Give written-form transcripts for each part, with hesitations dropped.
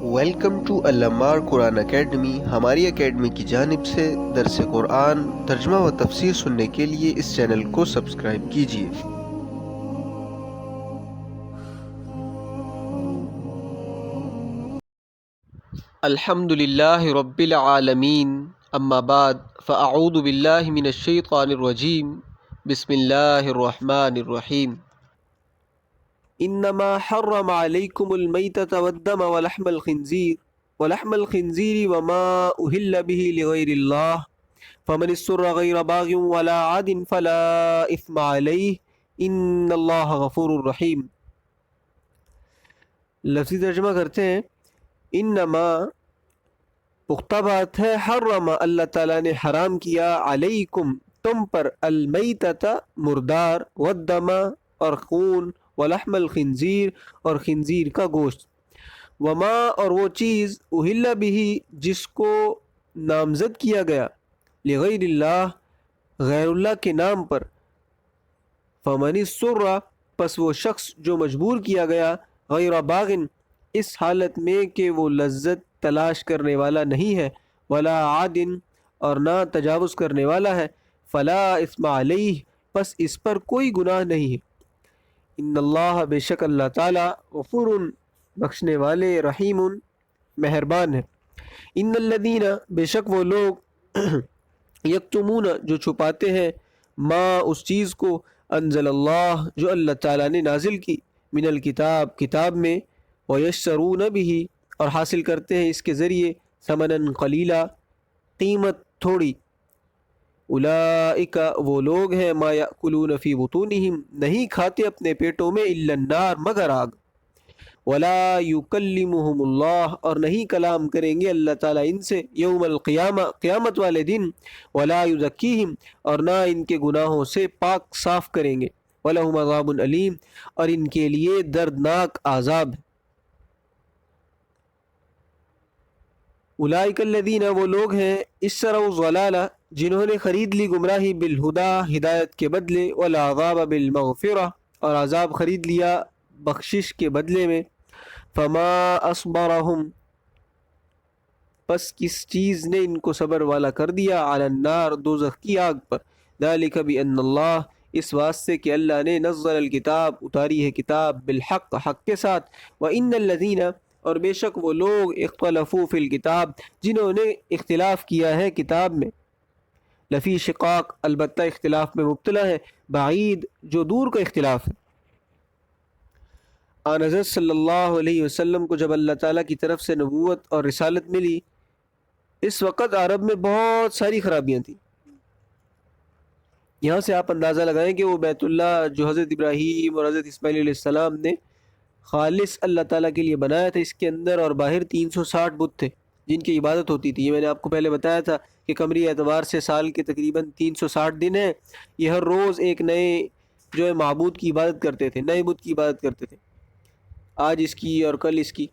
Welcome to Al Ammar Quran academy. ہماری academy کی جانب سے درس قرآن ترجمہ و تفسیر سننے کے لیے اس چینل کو سبسکرائب کیجیے۔ الحمد للہ رب العالمین، اما بعد فاعوذ باللہ من الشیطان الرجیم، بسم اللہ الرحمن الرحیم۔ انما حرم علیکم المیتۃ والدم ولحم الخنزیر وما اہل به لغیر اللہ فمن اضطر غیر باغ ولا عاد فلا اثم علیہ ان اللہ غفور الرحیم۔ لفظی ترجمہ کرتے ہیں، انما پختہ بات ہے، حرم اللہ تعالیٰ نے حرام کیا، علیکم تم پر، المیتۃ مردار، والدم اور خون، ولحم الخنزیر اور خنزیر کا گوشت، وما اور وہ چیز، اہل بھی جس کو نامزد کیا گیا، لغیر اللہ غیر اللہ کے نام پر، فمن اضطر پس وہ شخص جو مجبور کیا گیا، غیر باغن اس حالت میں کہ وہ لذت تلاش کرنے والا نہیں ہے، ولا عادن اور نہ تجاوز کرنے والا ہے، فلا اثم علیہ پس اس پر کوئی گناہ نہیں ہے، ان اللہ بے شک اللہ تعالیٰ، غفور بخشنے والے، رحیم مہربان ہے۔ ان الذین بے شک وہ لوگ، یکتمون جو چھپاتے ہیں، ما اس چیز کو، انزل اللہ جو اللہ تعالیٰ نے نازل کی، من الکتاب کتاب میں، ویشترون به اور حاصل کرتے ہیں اس کے ذریعے، ثمنا قلیلا قیمت تھوڑی، اولئک وہ لوگ ہیں، ما یأکلون فی بطونہم نہیں کھاتے اپنے پیٹوں میں، الا النار مگر آگ، ولا یکلمہم اللہ اور نہیں کلام کریں گے اللہ تعالیٰ ان سے، یوم القیامہ قیامت والے دن، ولا یزکیہم اور نہ ان کے گناہوں سے پاک صاف کریں گے، ولہم عذاب علیم اور ان کے لیے دردناک عذاب ہے۔ اولئک الذین وہ لوگ ہیں، اشتروا الضلالہ جنہوں نے خرید لی گمراہی، بالہدی ہدایت کے بدلے، والعذاب بالمغفرہ اور عذاب خرید لیا بخشش کے بدلے میں، فما اصبرہم پس کس چیز نے ان کو صبر والا کر دیا، علی النار دوزخ کی آگ پر، ذالک بان اللہ اس واسطے کہ اللہ نے، نزل الکتاب اتاری ہے کتاب، بالحق حق کے ساتھ، وان الذین اور بے شک وہ لوگ، اختلفوا فی الکتاب جنہوں نے اختلاف کیا ہے کتاب میں، لفی شقاق البتہ اختلاف میں مبتلا ہے، بعید جو دور کا اختلاف ہے۔ آن حضرت صلی اللہ علیہ وسلم کو جب اللہ تعالیٰ کی طرف سے نبوت اور رسالت ملی، اس وقت عرب میں بہت ساری خرابیاں تھیں۔ یہاں سے آپ اندازہ لگائیں کہ وہ بیت اللہ جو حضرت ابراہیم اور حضرت اسماعیل علیہ السلام نے خالص اللہ تعالیٰ کے لیے بنایا تھا، اس کے اندر اور باہر 360 بت تھے جن کی عبادت ہوتی تھی۔ یہ میں نے آپ کو پہلے بتایا تھا کہ قمری اعتبار سے سال کے تقریباً 360 دن ہیں، یہ ہر روز ایک نئے جو ہے معبود کی عبادت کرتے تھے، نئے بت کی عبادت کرتے تھے، آج اس کی اور کل اس کی۔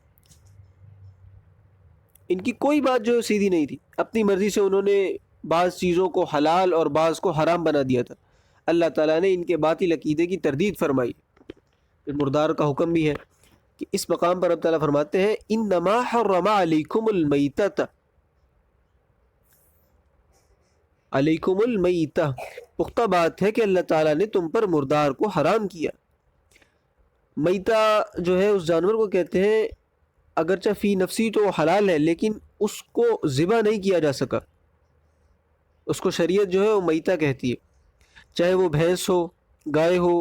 ان کی کوئی بات جو سیدھی نہیں تھی، اپنی مرضی سے انہوں نے بعض چیزوں کو حلال اور بعض کو حرام بنا دیا تھا۔ اللہ تعالیٰ نے ان کے باطل عقیدے کی تردید فرمائی۔ پھر مردار کا حکم بھی ہے کہ اس مقام پر اللہ تعالیٰ فرماتے ہیں، انما حرم علیکم المیتۃ، علیکم المیتہ پختہ بات ہے کہ اللہ تعالیٰ نے تم پر مردار کو حرام کیا۔ میتہ جو ہے اس جانور کو کہتے ہیں، اگرچہ فی نفسی تو حلال ہے لیکن اس کو ذبح نہیں کیا جا سکا، اس کو شریعت جو ہے وہ میتہ کہتی ہے، چاہے وہ بھینس ہو، گائے ہو،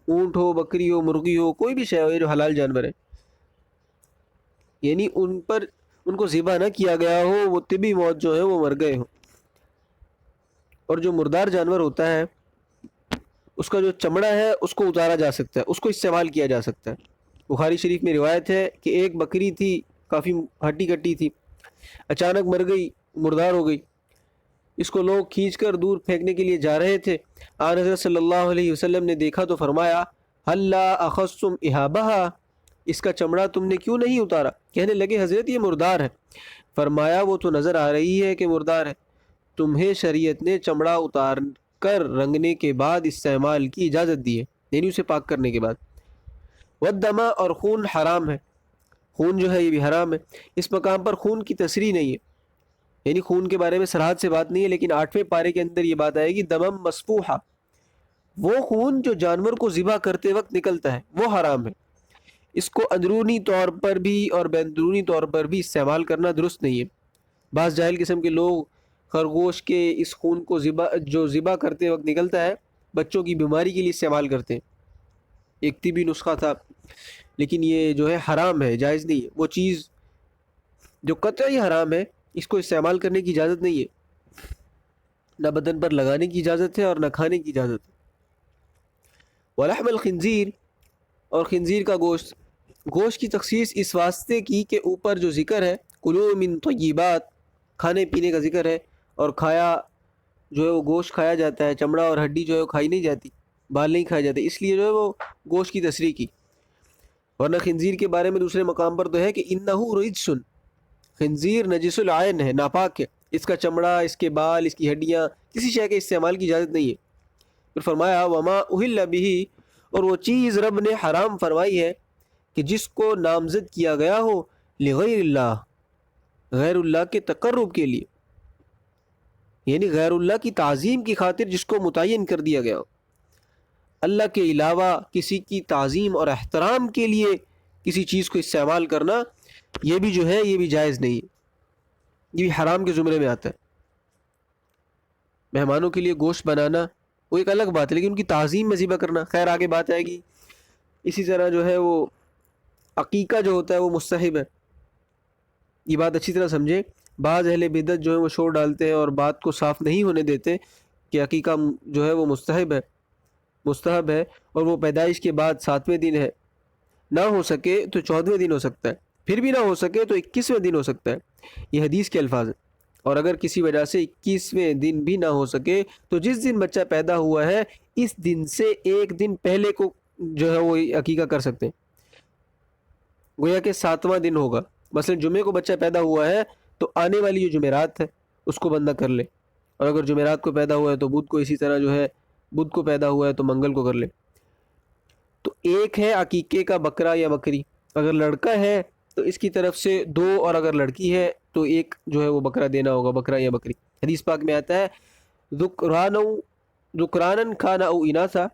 اونٹ ہو، بکری ہو، مرغی ہو، کوئی بھی شے ہو، یہ جو حلال جانور ہے، یعنی ان کو ذبح نہ کیا گیا ہو، وہ طبی موت جو ہے وہ مر گئے ہوں۔ اور جو مردار جانور ہوتا ہے اس کا جو چمڑا ہے اس کو اتارا جا سکتا ہے، اس کو استعمال کیا جا سکتا ہے۔ بخاری شریف میں روایت ہے کہ ایک بکری تھی، کافی ہٹی کٹی تھی، اچانک مر گئی، مردار ہو گئی، اس کو لوگ کھینچ کر دور پھینکنے کے لیے جا رہے تھے، آن حضرت صلی اللہ علیہ وسلم نے دیکھا تو فرمایا، ہلا اخذتم اہابہا اس کا چمڑا تم نے کیوں نہیں اتارا؟ کہنے لگے حضرت یہ مردار ہے۔ فرمایا وہ تو نظر آ رہی ہے کہ مردار ہے، تمہیں شریعت نے چمڑا اتار کر رنگنے کے بعد استعمال کی اجازت دی ہے، یعنی اسے پاک کرنے کے بعد۔ والدم اور خون حرام ہے، خون جو ہے یہ بھی حرام ہے۔ اس مقام پر خون کی تصریح نہیں ہے، یعنی خون کے بارے میں صراحت سے بات نہیں ہے، لیکن 8ویں پارے کے اندر یہ بات آئے گی دمم مسفوحہ، وہ خون جو جانور کو ذبح کرتے وقت نکلتا ہے وہ حرام ہے۔ اس کو اندرونی طور پر بھی اور بیرونی طور پر بھی استعمال کرنا درست نہیں ہے۔ بعض جاہل قسم کے لوگ خرگوش کے اس خون کو جو ذبح کرتے وقت نکلتا ہے بچوں کی بیماری کے لیے استعمال کرتے ہیں، ایک طبی نسخہ تھا، لیکن یہ جو ہے حرام ہے، جائز نہیں ہے۔ وہ چیز جو قطعی حرام ہے اس کو استعمال کرنے کی اجازت نہیں ہے، نہ بدن پر لگانے کی اجازت ہے اور نہ کھانے کی اجازت ہے۔ ولحم الخنزیر، اور خنزیر کا گوشت، گوشت کی تخصیص اس واسطے کی کہ اوپر جو ذکر ہے کلوا من طیبات، کھانے پینے کا ذکر ہے، اور کھایا جو ہے وہ گوشت کھایا جاتا ہے، چمڑا اور ہڈی جو ہے وہ کھائی نہیں جاتی، بال نہیں کھائے جاتے، اس لیے جو ہے وہ گوشت کی تصریح کی۔ ورنہ خنزیر کے بارے میں دوسرے مقام پر تو ہے کہ انہو رجس، خنزیر نجس العین ہے، ناپاک ہے، اس کا چمڑا، اس کے بال، اس کی ہڈیاں، کسی شے کے استعمال کی اجازت نہیں ہے۔ پھر فرمایا وما اہل بہ، اور وہ چیز رب نے حرام فرمائی ہے کہ جس کو نامزد کیا گیا ہو لغیر اللہ، غیر اللہ کے تقرب کے لیے، یعنی غیر اللہ کی تعظیم کی خاطر جس کو متعین کر دیا گیا ہو۔ اللہ کے علاوہ کسی کی تعظیم اور احترام کے لیے کسی چیز کو استعمال کرنا یہ بھی جو ہے یہ بھی جائز نہیں ہے، یہ بھی حرام کے زمرے میں آتا ہے۔ مہمانوں کے لیے گوشت بنانا وہ ایک الگ بات ہے، لیکن ان کی تعظیم میں ذبح کرنا خیر آگے بات آئے گی۔ اسی طرح جو ہے وہ عقیقہ جو ہوتا ہے وہ مستحب ہے، یہ بات اچھی طرح سمجھیں۔ بعض اہل بدعت جو ہے وہ شور ڈالتے ہیں اور بات کو صاف نہیں ہونے دیتے کہ عقیقہ جو ہے وہ مستحب ہے، اور وہ پیدائش کے بعد 7ویں دن ہے، نہ ہو سکے تو 14ویں دن ہو سکتا ہے، پھر بھی نہ ہو سکے تو 21ویں دن ہو سکتا ہے، یہ حدیث کے الفاظ ہیں۔ اور اگر کسی وجہ سے 21ویں دن بھی نہ ہو سکے تو جس دن بچہ پیدا ہوا ہے اس دن سے ایک دن پہلے کو جو ہے وہ عقیقہ کر سکتے ہیں، گویا کہ 7واں دن ہوگا۔ مثلا جمعے کو بچہ پیدا ہوا ہے تو آنے والی جو جمعرات ہے اس کو بندہ کر لے، اور اگر جمعرات کو پیدا ہوا ہے تو بدھ کو، اسی طرح جو ہے بدھ کو پیدا ہوا ہے تو منگل کو کر لے۔ تو ایک ہے عقیقے کا بکرا یا بکری، اگر لڑکا ہے تو اس کی طرف سے 2، اور اگر لڑکی ہے تو ایک جو ہے وہ بکرا دینا ہوگا، بکرا یا بکری۔ حدیث پاک میں آتا ہے ذکرانن کھان او اناثا،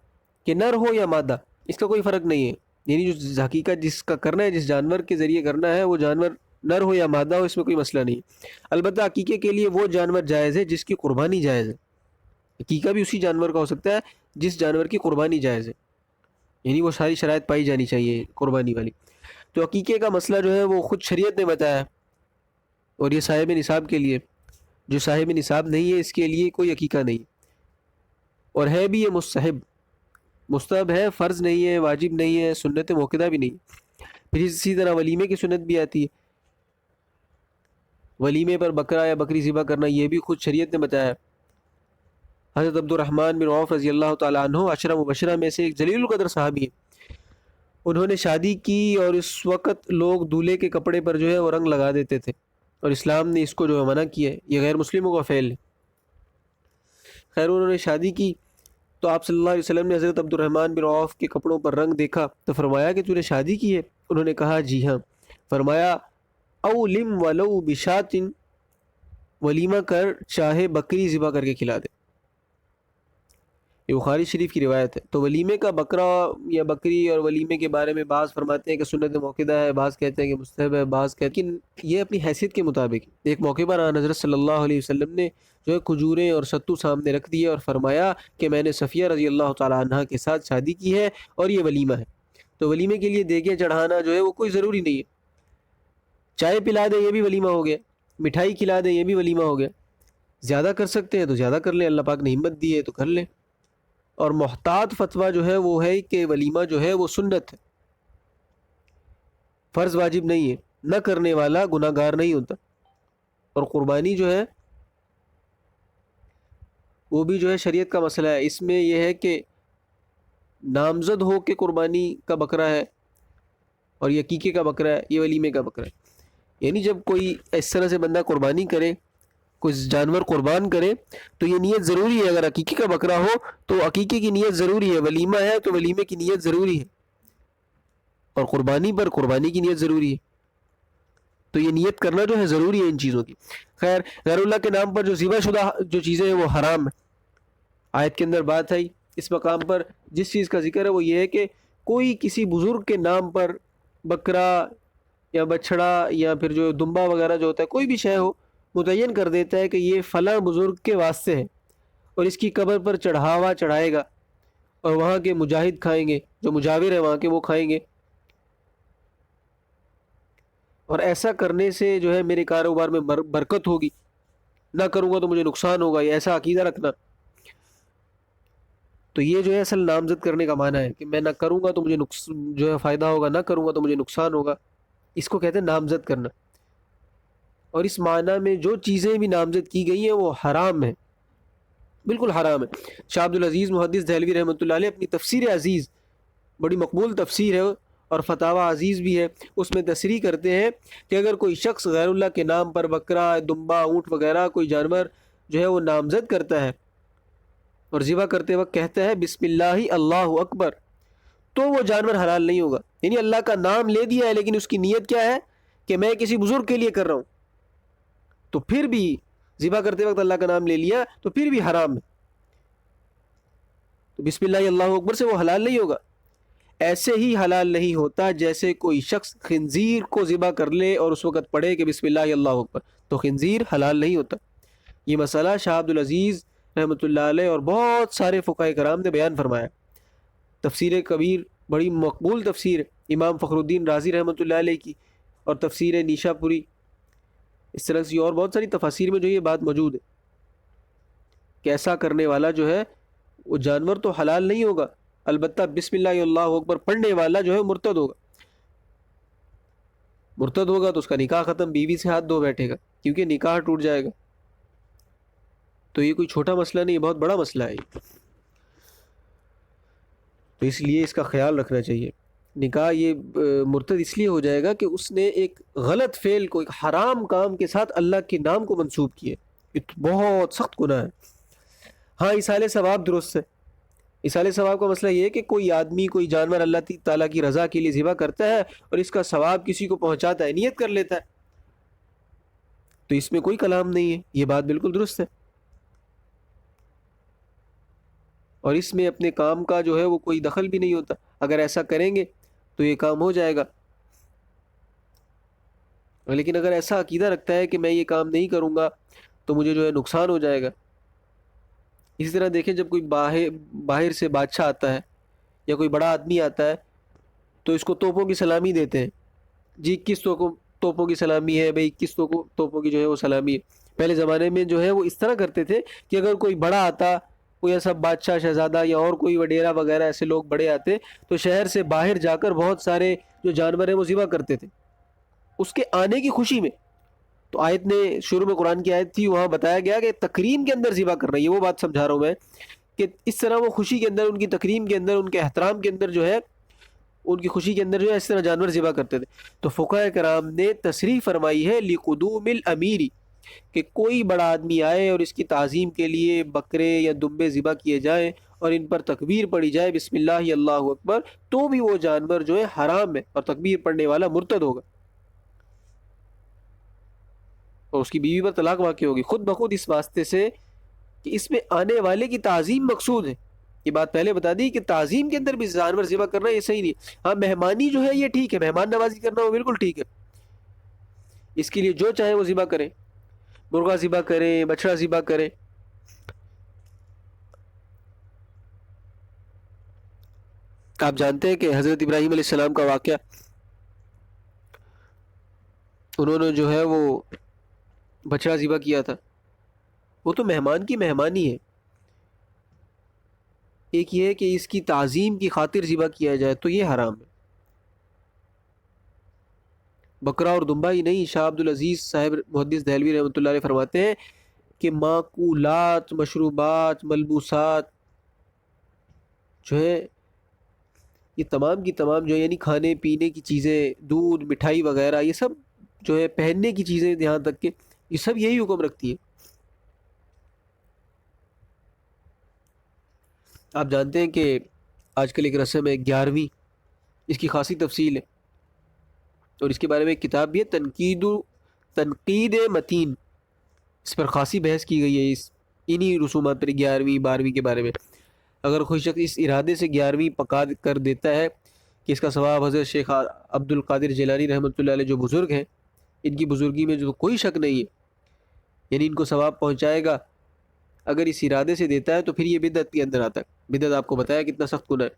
کہ نر ہو یا مادہ، اس کا کوئی فرق نہیں ہے، یعنی جو حقیقت جس کا کرنا ہے، جس جانور کے ذریعے کرنا ہے، وہ جانور نر ہو یا مادہ ہو، اس میں کوئی مسئلہ نہیں ہے۔ البتہ عقیقے کے لیے وہ جانور جائز ہے جس کی قربانی جائز ہے، عقیقہ بھی اسی جانور کا ہو سکتا ہے جس جانور کی قربانی جائز ہے، یعنی وہ ساری شرائط پائی جانی چاہیے قربانی والی۔ تو عقیقے کا مسئلہ جو ہے وہ خود شریعت نے بتایا، اور یہ صاحب نصاب کے لیے، جو صاحب نصاب نہیں ہے اس کے لیے کوئی عقیقہ نہیں، اور ہے بھی یہ مستحب ہے، فرض نہیں ہے، واجب نہیں ہے، سنت موقدہ بھی نہیں۔ پھر اسی طرح ولیمے کی سنت بھی آتی ہے، ولیمے پر بکرا یا بکری ذبح کرنا یہ بھی خود شریعت نے بتایا۔ حضرت عبد الرحمن بن عوف رضی اللہ تعالیٰ عنہ 10 مبشرہ میں سے ایک جلیل القدر صحابی ہیں، انہوں نے شادی کی اور اس وقت لوگ دولہے کے کپڑے پر جو ہے وہ رنگ لگا دیتے تھے، اور اسلام نے اس کو جو ہے منع کیا ہے، یہ غیر مسلموں کا فعل ہے۔ خیر انہوں نے شادی کی تو آپ صلی اللہ علیہ وسلم نے حضرت عبد الرحمن بن عوف کے کپڑوں پر رنگ دیکھا تو فرمایا کہ تو نے شادی کی ہے؟ انہوں نے کہا جی ہاں۔ فرمایا اولم ولو بشات، ولیمہ کر چاہے بکری ذبح کر کے کھلا دے، یہ بخاری شریف کی روایت ہے۔ تو ولیمے کا بکرا یا بکری اور ولیمے کے بارے میں بعض فرماتے ہیں کہ سنت موقدہ ہے، بعض کہتے ہیں کہ مستحب ہے، بعض کہتے ہیں کہ یہ اپنی حیثیت کے مطابق۔ ایک موقع پر آن حضرت صلی اللہ علیہ وسلم نے جو ہے کھجوریں اور ستو سامنے رکھ دیے اور فرمایا کہ میں نے صفیہ رضی اللہ تعالیٰ عنہ کے ساتھ شادی کی ہے اور یہ ولیمہ ہے۔ تو ولیمے کے لیے دیگیں چڑھانا جو ہے وہ کوئی ضروری نہیں ہے، چائے پلا دیں یہ بھی ولیمہ ہو گیا، مٹھائی کھلا دیں یہ بھی ولیمہ ہو گیا، زیادہ کر سکتے ہیں تو زیادہ کر لیں، اللہ پاک نے ہمت دی ہے تو کر لیں۔ اور محتاط فتویٰ جو ہے وہ ہے کہ ولیمہ جو ہے وہ سنت ہے، فرض واجب نہیں ہے، نہ کرنے والا گناہ گار نہیں ہوتا۔ اور قربانی جو ہے وہ بھی جو ہے شریعت کا مسئلہ ہے، اس میں یہ ہے کہ نامزد ہو کے قربانی کا بکرا ہے اور یہ عقیقے کا بکرا ہے، یہ ولیمے کا بکرا ہے، یعنی جب کوئی اس طرح سے بندہ قربانی کرے، کوئی جانور قربان کرے تو یہ نیت ضروری ہے۔ اگر عقیقے کا بکرا ہو تو عقیقے کی نیت ضروری ہے، ولیمہ ہے تو ولیمے کی نیت ضروری ہے، اور قربانی پر قربانی کی نیت ضروری ہے۔ تو یہ نیت کرنا جو ہے ضروری ہے ان چیزوں کی. خیر، غیر اللہ کے نام پر جو ذبح شدہ جو چیزیں ہیں وہ حرام ہیں. آیت کے اندر بات آئی اس مقام پر جس چیز کا ذکر ہے وہ یہ ہے کہ کوئی کسی بزرگ کے نام پر بکرا یا بچھڑا یا پھر جو دمبا وغیرہ جو ہوتا ہے کوئی بھی شے ہو متعین کر دیتا ہے کہ یہ فلاں بزرگ کے واسطے ہے اور اس کی قبر پر چڑھاوا چڑھائے گا اور وہاں کے مجاہد کھائیں گے، جو مجاور ہیں وہاں کے وہ کھائیں گے، اور ایسا کرنے سے جو ہے میرے کاروبار میں برکت ہوگی، نہ کروں گا تو مجھے نقصان ہوگا، یہ ایسا عقیدہ رکھنا. تو یہ جو ہے اصل نامزد کرنے کا معنی ہے کہ میں نہ کروں گا تو مجھے جو ہے فائدہ ہوگا، نہ کروں گا تو مجھے نقصان ہوگا. اس کو کہتے ہیں نامزد کرنا. اور اس معنی میں جو چیزیں بھی نامزد کی گئی ہیں وہ حرام ہیں، بالکل حرام ہے. شاہ عبد العزیز محدث دہلوی رحمۃ اللہ علیہ اپنی تفسیر عزیز، بڑی مقبول تفسیر ہے اور فتاوی عزیز بھی ہے، اس میں تصریح کرتے ہیں کہ اگر کوئی شخص غیر اللہ کے نام پر بکرا، دمبا، اونٹ وغیرہ کوئی جانور جو ہے وہ نامزد کرتا ہے اور ذبح کرتے وقت کہتا ہے بسم اللہ اللہ اکبر، تو وہ جانور حلال نہیں ہوگا. یعنی اللہ کا نام لے دیا ہے لیکن اس کی نیت کیا ہے کہ میں کسی بزرگ کے لیے کر رہا ہوں، تو پھر بھی ذبح کرتے وقت اللہ کا نام لے لیا تو پھر بھی حرام ہے. تو بسم اللہ اللہ اکبر سے وہ حلال نہیں ہوگا. ایسے ہی حلال نہیں ہوتا جیسے کوئی شخص خنزیر کو ذبح کر لے اور اس وقت پڑھے کہ بسم اللہ اللہ اکبر، تو خنزیر حلال نہیں ہوتا. یہ مسئلہ شاہ عبد العزیز رحمۃ اللہ علیہ اور بہت سارے فقہاء کرام نے بیان فرمایا. تفسیر کبیر بڑی مقبول تفسیر امام فخر الدین رازی رحمۃ اللہ علیہ کی، اور تفسیر نیشا پوری، اس طرح سے اور بہت ساری تفاسیر میں جو یہ بات موجود ہے کہ ایسا کرنے والا جو ہے وہ جانور تو حلال نہیں ہوگا، البتہ بسم اللہ اللہ اکبر پڑھنے والا جو ہے مرتد ہوگا. مرتد ہوگا تو اس کا نکاح ختم، بیوی سے ہاتھ دھو بیٹھے گا کیونکہ نکاح ٹوٹ جائے گا. تو یہ کوئی چھوٹا مسئلہ نہیں، بہت بڑا مسئلہ ہے. تو اس لیے اس کا خیال رکھنا چاہیے. نکاح یہ مرتد اس لیے ہو جائے گا کہ اس نے ایک غلط فعل کو، ایک حرام کام کے ساتھ اللہ کے نام کو منسوب کیا. یہ بہت سخت گناہ ہے. ہاں ایصال ثواب درست ہے. ایصال ثواب کا مسئلہ یہ ہے کہ کوئی آدمی کوئی جانور اللہ تعالیٰ کی رضا کے لیے ذبح کرتا ہے اور اس کا ثواب کسی کو پہنچاتا ہے، نیت کر لیتا ہے، تو اس میں کوئی کلام نہیں ہے، یہ بات بالکل درست ہے. اور اس میں اپنے کام کا جو ہے وہ کوئی دخل بھی نہیں ہوتا. اگر ایسا کریں گے تو یہ کام ہو جائے گا، لیکن اگر ایسا عقیدہ رکھتا ہے کہ میں یہ کام نہیں کروں گا تو مجھے جو ہے نقصان ہو جائے گا. اسی طرح دیکھیں جب کوئی باہر سے بادشاہ آتا ہے یا کوئی بڑا آدمی آتا ہے تو اس کو توپوں کی سلامی دیتے ہیں، جی 21 توپوں کی سلامی ہے بھائی، 21 توپوں کی جو ہے وہ سلامی ہے. پہلے زمانے میں جو ہے وہ اس طرح کرتے تھے کہ اگر کوئی بڑا آتا، کوئی ایسا بادشاہ، شہزادہ یا اور کوئی وڈیرا وغیرہ ایسے لوگ بڑے آتے تو شہر سے باہر جا کر بہت سارے جو جانور ہیں وہ ذبح کرتے تھے اس کے آنے کی خوشی میں. تو آیت نے شروع میں قرآن کی آیت تھی، وہاں بتایا گیا کہ تکریم کے اندر ذبح کر رہی ہے. وہ بات سمجھا رہا ہوں میں کہ اس طرح وہ خوشی کے اندر، ان کی تکریم کے اندر، ان کے احترام کے اندر جو ہے، ان کی خوشی کے اندر جو ہے اس طرح جانور ذبح کرتے تھے. تو فقہاء کرام نے تصریح فرمائی ہے لقدوم الامیری، کہ کوئی بڑا آدمی آئے اور اس کی تعظیم کے لیے بکرے یا دمبے ذبح کیے جائیں اور ان پر تکبیر پڑھی جائے بسم اللہ اللہ اکبر، تو بھی وہ جانور جو ہے حرام ہے اور تکبیر پڑھنے والا مرتد ہوگا اور اس کی بیوی پر طلاق واقع ہوگی، خود بخود اس واسطے سے کہ اس میں آنے والے کی تعظیم مقصود ہے. یہ بات پہلے بتا دی کہ تعظیم کے اندر بھی جانور ذبح کرنا یہ صحیح نہیں. ہاں مہمانی جو ہے یہ ٹھیک ہے، مہمان نوازی کرنا وہ بالکل ٹھیک ہے، اس کے لیے جو چاہے وہ ذبح کریں، مرغا ذبح کریں، بچڑا ذبح کریں. آپ جانتے ہیں کہ حضرت ابراہیم علیہ السلام کا واقعہ، انہوں نے جو ہے وہ بچڑا ذبح کیا تھا، وہ تو مہمان کی مہمانی ہے. ایک یہ ہے کہ اس کی تعظیم کی خاطر ذبح کیا جائے تو یہ حرام ہے. بکرا اور دمبا ہی نہیں، شاہ عبد العزیز صاحب محدث دہلوی رحمۃ اللہ علیہ فرماتے ہیں کہ معقولات، مشروبات، ملبوسات جو ہے یہ تمام کی تمام جو ہے، یعنی کھانے پینے کی چیزیں، دودھ، مٹھائی وغیرہ، یہ سب جو ہے پہننے کی چیزیں، یہاں تک کہ یہ سب یہی حکم رکھتی ہے. آپ جانتے ہیں کہ آج کل ایک رسم ہے 11ویں، اس کی خاصی تفصیل ہے. اور اس کے بارے میں ایک کتاب بھی ہے تنقید متین، اس پر خاصی بحث کی گئی ہے انہی رسومات پر 11ویں 12ویں کے بارے میں. اگر کوئی شخص اس ارادے سے 11ویں پکا کر دیتا ہے کہ اس کا ثواب حضرت شیخ عبد القادر جیلانی رحمۃ اللہ علیہ جو بزرگ ہیں، ان کی بزرگی میں جو کوئی شک نہیں ہے، یعنی ان کو ثواب پہنچائے گا، اگر اس ارادے سے دیتا ہے تو پھر یہ بدعت کے اندر آتا ہے. بدعت آپ کو بتایا کتنا سخت گناہ ہے.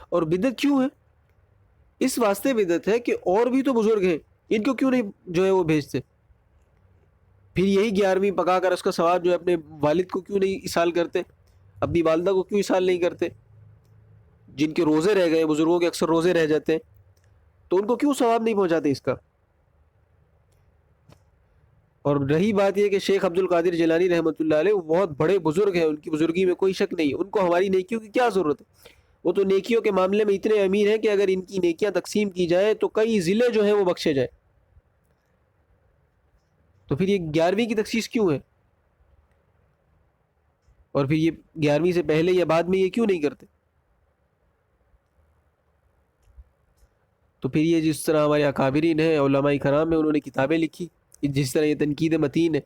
اور بدعت کیوں ہے؟ اس واسطے بدعت ہے کہ اور بھی تو بزرگ ہیں، ان کو کیوں نہیں جو ہے وہ بھیجتے؟ پھر یہی 11ویں پکا کر اس کا ثواب جو ہے اپنے والد کو کیوں نہیں ایصال کرتے، اپنی والدہ کو کیوں ایصال نہیں کرتے؟ جن کے روزے رہ گئے، بزرگوں کے اکثر روزے رہ جاتے ہیں، تو ان کو کیوں ثواب نہیں پہنچاتے اس کا؟ اور رہی بات یہ کہ شیخ عبد القادر جیلانی رحمۃ اللہ علیہ وہ بہت بڑے بزرگ ہیں، ان کی بزرگی میں کوئی شک نہیں، ان کو ہماری نیکیوں کی کیا ضرورت ہے؟ وہ تو نیکیوں کے معاملے میں اتنے امیر ہیں کہ اگر ان کی نیکیاں تقسیم کی جائیں تو کئی ضلع جو ہیں وہ بخشے جائیں. تو پھر یہ 11ویں کی تخصیص کیوں ہے؟ اور پھر یہ 11ویں سے پہلے یا بعد میں یہ کیوں نہیں کرتے؟ تو پھر یہ جس طرح ہمارے اکابرین ہیں، علماء کرام ہیں، انہوں نے کتابیں لکھی، جس طرح یہ تنقید متین ہے،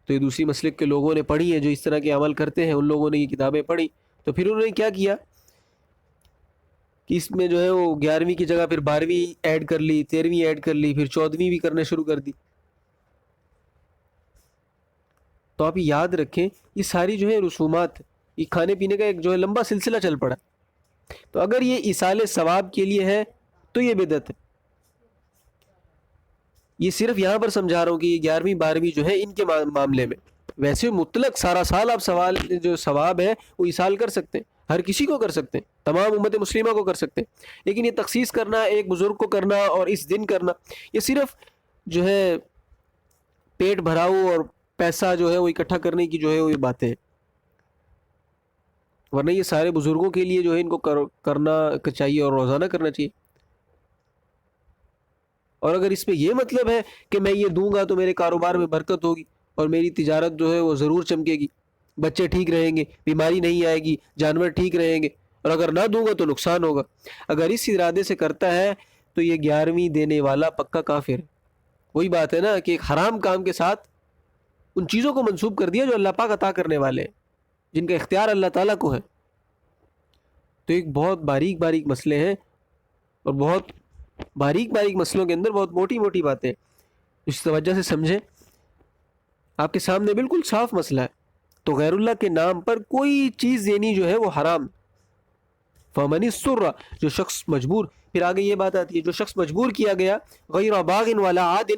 تو یہ دوسری مسلک کے لوگوں نے پڑھی ہیں جو اس طرح کے عمل کرتے ہیں، ان لوگوں نے یہ کتابیں پڑھی، تو پھر انہوں نے کیا کیا کہ اس میں جو ہے وہ 11ویں کی جگہ پھر 12ویں ایڈ کر لی، 13ویں ایڈ کر لی، پھر 14ویں بھی کرنا شروع کر دی. تو آپ یاد رکھیں یہ ساری جو ہے رسومات، یہ کھانے پینے کا ایک جو ہے لمبا سلسلہ چل پڑا. تو اگر یہ ایصال ثواب کے لیے ہے تو یہ بدعت ہے. یہ صرف یہاں پر سمجھا رہا ہوں کہ یہ 11ویں 12ویں جو ہے ان کے معاملے میں، ویسے مطلق سارا سال آپ سوال جو ثواب ہے وہ ایصال کر سکتے ہیں، ہر کسی کو کر سکتے ہیں، تمام امت مسلمہ کو کر سکتے ہیں. لیکن یہ تخصیص کرنا، ایک بزرگ کو کرنا اور اس دن کرنا، یہ صرف جو ہے پیٹ بھراؤ اور پیسہ جو ہے وہ اکٹھا کرنے کی جو ہے وہ باتیں ہیں. ورنہ یہ سارے بزرگوں کے لیے جو ہے ان کو کرنا چاہیے اور روزانہ کرنا چاہیے. اور اگر اس میں یہ مطلب ہے کہ میں یہ دوں گا تو میرے کاروبار میں برکت ہوگی اور میری تجارت جو ہے وہ ضرور چمکے گی، بچے ٹھیک رہیں گے، بیماری نہیں آئے گی، جانور ٹھیک رہیں گے، اور اگر نہ دوں گا تو نقصان ہوگا، اگر اس ارادے سے کرتا ہے تو یہ 11ویں دینے والا پکا کافر ہے. وہی بات ہے نا کہ ایک حرام کام کے ساتھ ان چیزوں کو منسوب کر دیا جو اللہ پاک عطا کرنے والے ہیں، جن کا اختیار اللہ تعالیٰ کو ہے. تو ایک بہت باریک باریک مسئلے ہیں، اور بہت باریک باریک مسئلوں کے اندر بہت موٹی موٹی باتیں، اس توجہ سے سمجھیں. آپ کے سامنے بالکل صاف مسئلہ ہے. تو غیر اللہ کے نام پر کوئی چیز دینی جو ہے وہ حرام. فمن السر، جو شخص مجبور، پھر آگے یہ بات آتی ہے، جو شخص مجبور کیا گیا، غیر باغ ولا عاد،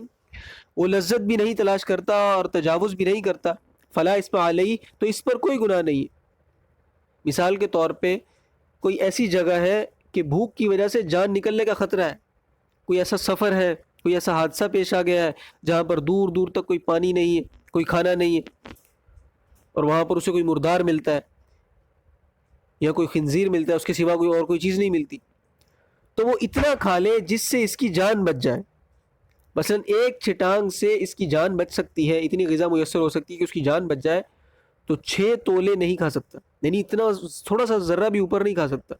وہ لذت بھی نہیں تلاش کرتا اور تجاوز بھی نہیں کرتا، فلا اسم علیہ، تو اس پر کوئی گناہ نہیں ہے. مثال کے طور پہ کوئی ایسی جگہ ہے کہ بھوک کی وجہ سے جان نکلنے کا خطرہ ہے، کوئی ایسا سفر ہے، کوئی ایسا حادثہ پیش آ گیا ہے جہاں پر دور دور تک کوئی پانی نہیں ہے، کوئی کھانا نہیں ہے، اور وہاں پر اسے کوئی مردار ملتا ہے یا کوئی خنزیر ملتا ہے، اس کے سوا کوئی اور کوئی چیز نہیں ملتی، تو وہ اتنا کھا لے جس سے اس کی جان بچ جائے. مثلا ایک چھٹانگ سے اس کی جان بچ سکتی ہے، اتنی غذا میسر ہو سکتی ہے کہ اس کی جان بچ جائے، تو 6 تولے نہیں کھا سکتا، یعنی اتنا تھوڑا سا ذرہ بھی اوپر نہیں کھا سکتا.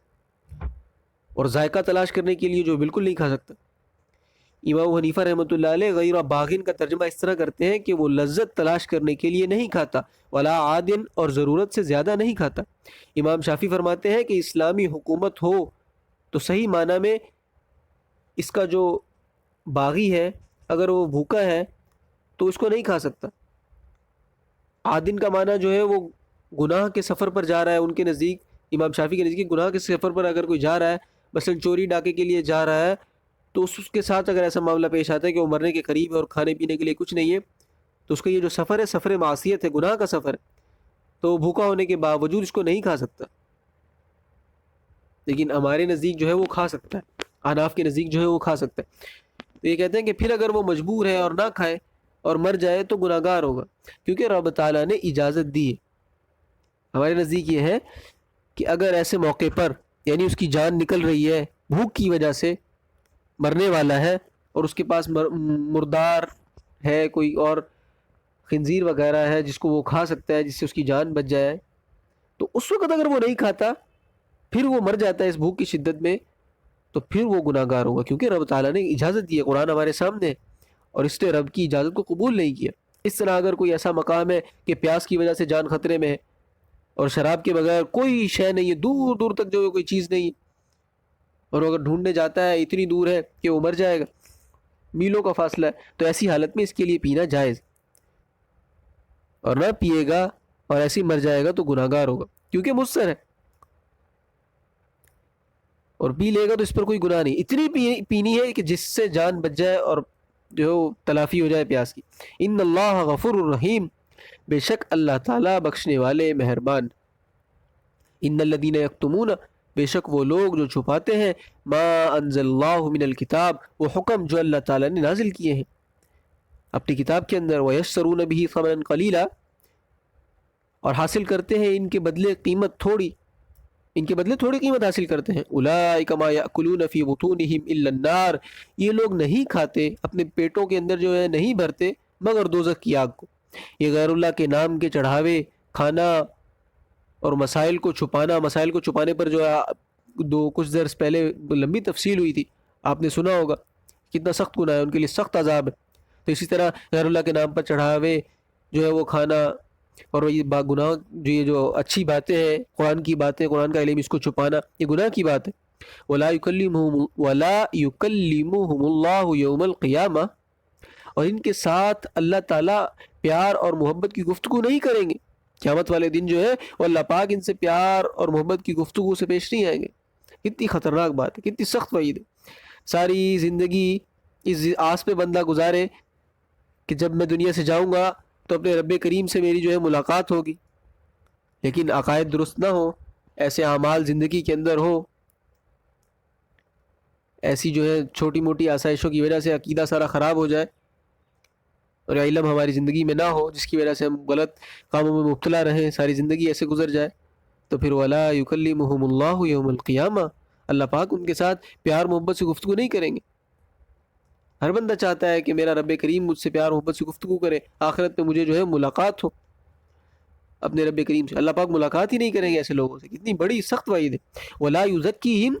اور ذائقہ تلاش کرنے کے لیے جو بالکل نہیں کھا سکتا. امام حنیفہ رحمۃ اللہ علیہ غیر باغن کا ترجمہ اس طرح کرتے ہیں کہ وہ لذت تلاش کرنے کے لیے نہیں کھاتا، ولا عادن، اور ضرورت سے زیادہ نہیں کھاتا. امام شافعی فرماتے ہیں کہ اسلامی حکومت ہو تو صحیح معنی میں اس کا جو باغی ہے اگر وہ بھوکا ہے تو اس کو نہیں کھا سکتا. عادن کا معنی جو ہے وہ گناہ کے سفر پر جا رہا ہے، ان کے نزدیک، امام شافعی کے نزدیک گناہ کے سفر پر اگر کوئی جا رہا ہے، مثلا چوری ڈاکے کے لیے جا رہا ہے، تو اس کے ساتھ اگر ایسا معاملہ پیش آتا ہے کہ وہ مرنے کے قریب ہے اور کھانے پینے کے لیے کچھ نہیں ہے، تو اس کا یہ جو سفر ہے سفر معصیت ہے، گناہ کا سفر ہے، تو وہ بھوکا ہونے کے باوجود اس کو نہیں کھا سکتا. لیکن ہمارے نزدیک جو ہے وہ کھا سکتا ہے، احناف کے نزدیک جو ہے وہ کھا سکتا ہے. تو یہ کہتے ہیں کہ پھر اگر وہ مجبور ہے اور نہ کھائے اور مر جائے تو گناہ گار ہوگا، کیونکہ رب تعالیٰ نے اجازت دی ہے. ہمارے نزدیک یہ ہے کہ اگر ایسے موقع پر، یعنی اس کی جان نکل رہی ہے، بھوک کی وجہ سے مرنے والا ہے، اور اس کے پاس مردار ہے، کوئی اور خنزیر وغیرہ ہے جس کو وہ کھا سکتا ہے، جس سے اس کی جان بچ جائے، تو اس وقت اگر وہ نہیں کھاتا، پھر وہ مر جاتا ہے اس بھوک کی شدت میں، تو پھر وہ گناہ گار ہوگا، کیونکہ رب تعالیٰ نے اجازت دی ہے، قرآن ہمارے سامنے ہے، اور اس نے رب کی اجازت کو قبول نہیں کیا۔ اس طرح اگر کوئی ایسا مقام ہے کہ پیاس کی وجہ سے جان خطرے میں ہے اور شراب کے بغیر کوئی شے نہیں ہے، دور دور تک جو کوئی چیز نہیں ہے، اور اگر ڈھونڈنے جاتا ہے اتنی دور ہے کہ وہ مر جائے گا، میلوں کا فاصلہ ہے، تو ایسی حالت میں اس کے لیے پینا جائز، اور نہ پیے گا اور ایسے ہی مر جائے گا تو گناہ گار ہوگا، کیونکہ مضطر ہے، اور پی لے گا تو اس پر کوئی گناہ نہیں، اتنی پینی ہے کہ جس سے جان بچ جائے اور جو تلافی ہو جائے پیاس کی۔ ان اللہ غفور الرحیم، بے شک اللہ تعالیٰ بخشنے والے مہربان۔ ان الذین یکتمون، بے شک وہ لوگ جو چھپاتے ہیں، ما انزل اللہ من الکتاب، وہ حکم جو اللہ تعالیٰ نے نازل کیے ہیں اپنی کتاب کے اندر، ویشترون بہ ثمنا قلیلا، اور حاصل کرتے ہیں ان کے بدلے قیمت تھوڑی، ان کے بدلے تھوڑی قیمت حاصل کرتے ہیں۔ اولئک ما یاکلون فی بطونہم الا النار، یہ لوگ نہیں کھاتے، اپنے پیٹوں کے اندر جو ہے نہیں بھرتے مگر دوزخ کی آگ کو۔ یہ غیر اللہ کے نام کے چڑھاوے کھانا اور مسائل کو چھپانا، مسائل کو چھپانے پر جو ہے کچھ درس پہلے لمبی تفصیل ہوئی تھی، آپ نے سنا ہوگا کتنا سخت گناہ ہے، ان کے لیے سخت عذاب ہے۔ تو اسی طرح غیر اللہ کے نام پر چڑھاوے جو ہے وہ کھانا، اور یہ گناہ جو اچھی باتیں ہیں، قرآن کی باتیں، قرآن کا علم، اس کو چھپانا یہ گناہ کی بات ہے۔ ولا یکلمہم اللہ یوم القیامہ، اور ان کے ساتھ اللہ تعالیٰ پیار اور محبت کی گفتگو نہیں کریں گے قیامت والے دن، جو ہے وہ اللہ پاک ان سے پیار اور محبت کی گفتگو سے پیش نہیں آئیں گے۔ کتنی خطرناک بات ہے، کتنی سخت وعید ہے۔ ساری زندگی اس آس پہ بندہ گزارے کہ جب میں دنیا سے جاؤں گا تو اپنے رب کریم سے میری جو ہے ملاقات ہوگی، لیکن عقائد درست نہ ہو، ایسے اعمال زندگی کے اندر ہو، ایسی جو ہے چھوٹی موٹی آسائشوں کی وجہ سے عقیدہ سارا خراب ہو جائے، اور علم ہماری زندگی میں نہ ہو جس کی وجہ سے ہم غلط کاموں میں مبتلا رہیں، ساری زندگی ایسے گزر جائے، تو پھر ولا یکلمہم اللہ یوم القیامہ، اللہ پاک ان کے ساتھ پیار محبت سے گفتگو نہیں کریں گے۔ ہر بندہ چاہتا ہے کہ میرا رب کریم مجھ سے پیار محبت سے گفتگو کرے، آخرت میں مجھے جو ہے ملاقات ہو اپنے رب کریم سے۔ اللہ پاک ملاقات ہی نہیں کریں گے ایسے لوگوں سے، کتنی بڑی سخت وعید ہے۔ ولا یزکیہم،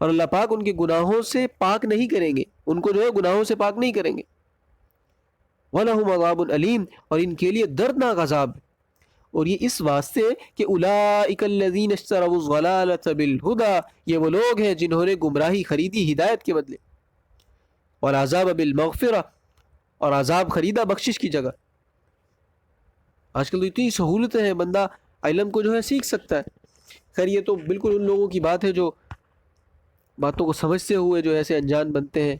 اور اللہ پاک ان کے گناہوں سے پاک نہیں کریں گے، ان کو جو ہے گناہوں سے پاک نہیں کریں گے۔ وَلَهُمْ عَذَابٌ علیم، اور ان کے لیے دردناک عذاب ہے، اور یہ اس واسطے کہ اولئک الذین اشتروا الضلالۃ بالہدی، یہ وہ لوگ ہیں جنہوں نے گمراہی خریدی ہدایت کے بدلے، والعذاب بالمغفرہ، اور عذاب خریدا بخشش کی جگہ۔ آج کل تو اتنی سہولتیں ہیں، بندہ علم کو جو ہے سیکھ سکتا ہے۔ خیر یہ تو بالکل ان لوگوں کی بات ہے جو باتوں کو سمجھتے ہوئے جو ایسے انجان بنتے ہیں۔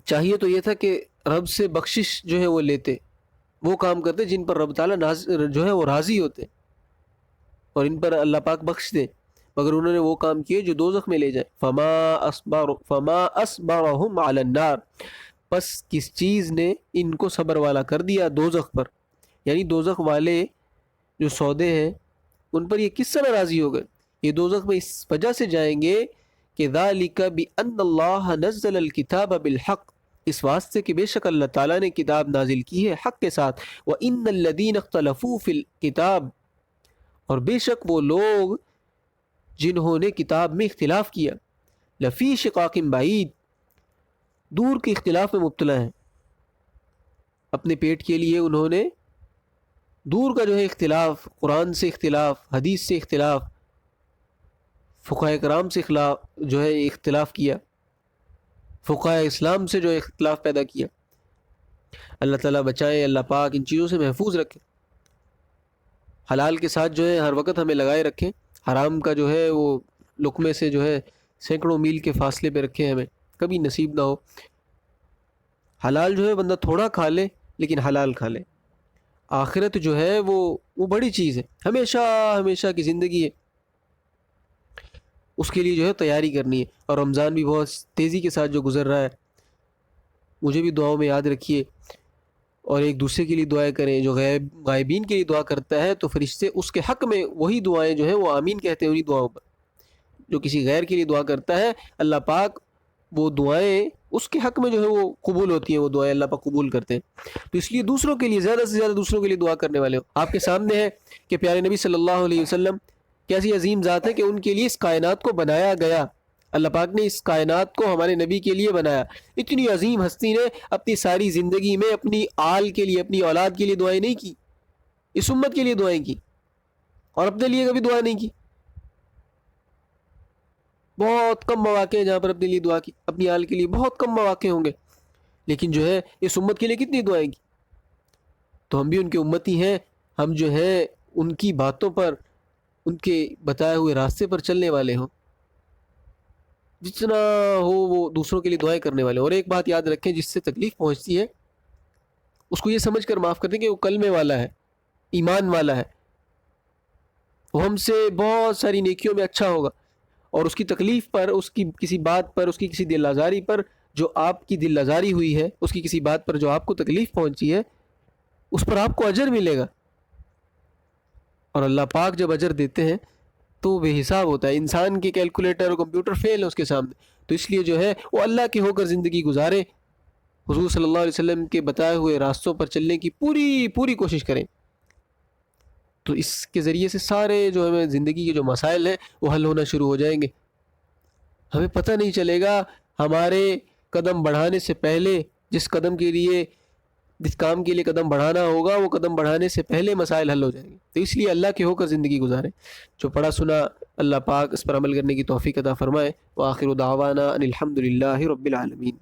چاہیے تو یہ تھا کہ رب سے بخشش جو ہے وہ لیتے، وہ کام کرتے جن پر رب تعالیٰ جو ہے وہ راضی ہوتے، اور ان پر اللہ پاک بخش دے، مگر انہوں نے وہ کام کیے جو دوزخ میں لے جائے۔ فما اصبرهم علی النار، پس کس چیز نے ان کو صبر والا کر دیا دوزخ پر، یعنی دوزخ والے جو سودے ہیں ان پر یہ کس طرح راضی ہو گئے؟ یہ دوزخ میں اس وجہ سے جائیں گے کہ ذالک بان اللہ نزل الکتاب بالحق، اس واسطے کہ بے شک اللہ تعالیٰ نے کتاب نازل کی ہے حق کے ساتھ، وان الذین اختلفوا فی الکتاب، اور بے شک وہ لوگ جنہوں نے کتاب میں اختلاف کیا، لفی شقاق بعید، دور کے اختلاف میں مبتلا ہیں، اپنے پیٹ کے لیے انہوں نے دور کا جو ہے اختلاف، قرآن سے اختلاف، حدیث سے اختلاف، فقہاء کرام سے جو ہے اختلاف کیا، فقہاء اسلام سے جو اختلاف پیدا کیا۔ اللہ تعالیٰ بچائے، اللہ پاک ان چیزوں سے محفوظ رکھے، حلال کے ساتھ جو ہے ہر وقت ہمیں لگائے رکھیں، حرام کا جو ہے وہ لقمے سے جو ہے سینکڑوں میل کے فاصلے پہ رکھیں، ہمیں کبھی نصیب نہ ہو۔ حلال جو ہے بندہ تھوڑا کھا لے لیکن حلال کھا لے، آخرت جو ہے وہ بڑی چیز ہے، ہمیشہ کی زندگی ہے، اس کے لیے جو ہے تیاری کرنی ہے۔ اور رمضان بھی بہت تیزی کے ساتھ جو گزر رہا ہے، مجھے بھی دعاؤں میں یاد رکھیے، اور ایک دوسرے کے لیے دعائیں کریں۔ جو غائبین کے لیے دعا کرتا ہے تو فرشتے اس کے حق میں وہی دعائیں جو ہیں وہ آمین کہتے ہیں انہی دعاؤں پر۔ جو کسی غیر کے لیے دعا کرتا ہے، اللہ پاک وہ دعائیں اس کے حق میں جو ہے وہ قبول ہوتی ہیں، وہ دعائیں اللہ پاک قبول کرتے ہیں۔ تو اس لیے دوسروں کے لیے زیادہ سے زیادہ دوسروں کے لیے دعا کرنے والے ہو۔ آپ کے سامنے ہے کہ پیارے نبی صلی اللہ علیہ وسلم کیسی عظیم ذات ہے کہ ان کے لیے اس کائنات کو بنایا گیا. اللہ پاک نے اس کائنات کو ہمارے نبی کے لیے بنایا. اتنی عظیم ہستی نے اپنی ساری زندگی میں اپنی آل کے لیے، اپنی اولاد کے لیے دعائیں نہیں کی، اس امت کے لیے دعائیں کی، اور اپنے لیے کبھی دعا نہیں کی. بہت کم مواقع ہیں جہاں پر اپنے لیے دعا کی، اپنی آل کے لیے بہت کم مواقع ہوں گے، لیکن جو ہے اس امت کے لیے کتنی دعائیں کی. تو ہم بھی ان کے امتی ہیں، ہم جو ہے ان کی باتوں پر، ان کے بتائے ہوئے راستے پر چلنے والے ہوں، جتنا ہو وہ دوسروں کے لیے دعائیں کرنے والے ہوں. اور ایک بات یاد رکھیں، جس سے تکلیف پہنچتی ہے اس کو یہ سمجھ کر معاف کر دیں کہ وہ کلمے والا ہے، ایمان والا ہے، وہ ہم سے بہت ساری نیکیوں میں اچھا ہوگا، اور اس کی تکلیف پر، اس کی کسی بات پر، اس کی کسی دل آزاری پر جو آپ کی دل آزاری ہوئی ہے، اس کی کسی بات پر جو آپ کو تکلیف پہنچی ہے، اس پر آپ کو اجر ملے گا. اور اللہ پاک جب اجر دیتے ہیں تو بے حساب ہوتا ہے. انسان کے کیلکولیٹر اور کمپیوٹر فیل ہے اس کے سامنے. تو اس لیے جو ہے وہ اللہ کے ہو کر زندگی گزارے، حضور صلی اللہ علیہ وسلم کے بتائے ہوئے راستوں پر چلنے کی پوری کوشش کریں. تو اس کے ذریعے سے سارے جو ہمیں زندگی کے جو مسائل ہیں وہ حل ہونا شروع ہو جائیں گے. ہمیں پتہ نہیں چلے گا، ہمارے قدم بڑھانے سے پہلے جس کام کے لیے قدم بڑھانا ہوگا، وہ قدم بڑھانے سے پہلے مسائل حل ہو جائیں گے. تو اس لیے اللہ کے ہو کر زندگی گزاریں. جو پڑھا سنا اللہ پاک اس پر عمل کرنے کی توفیق عطا فرمائے. وآخر دعوانا ان الحمد للہ رب العالمین.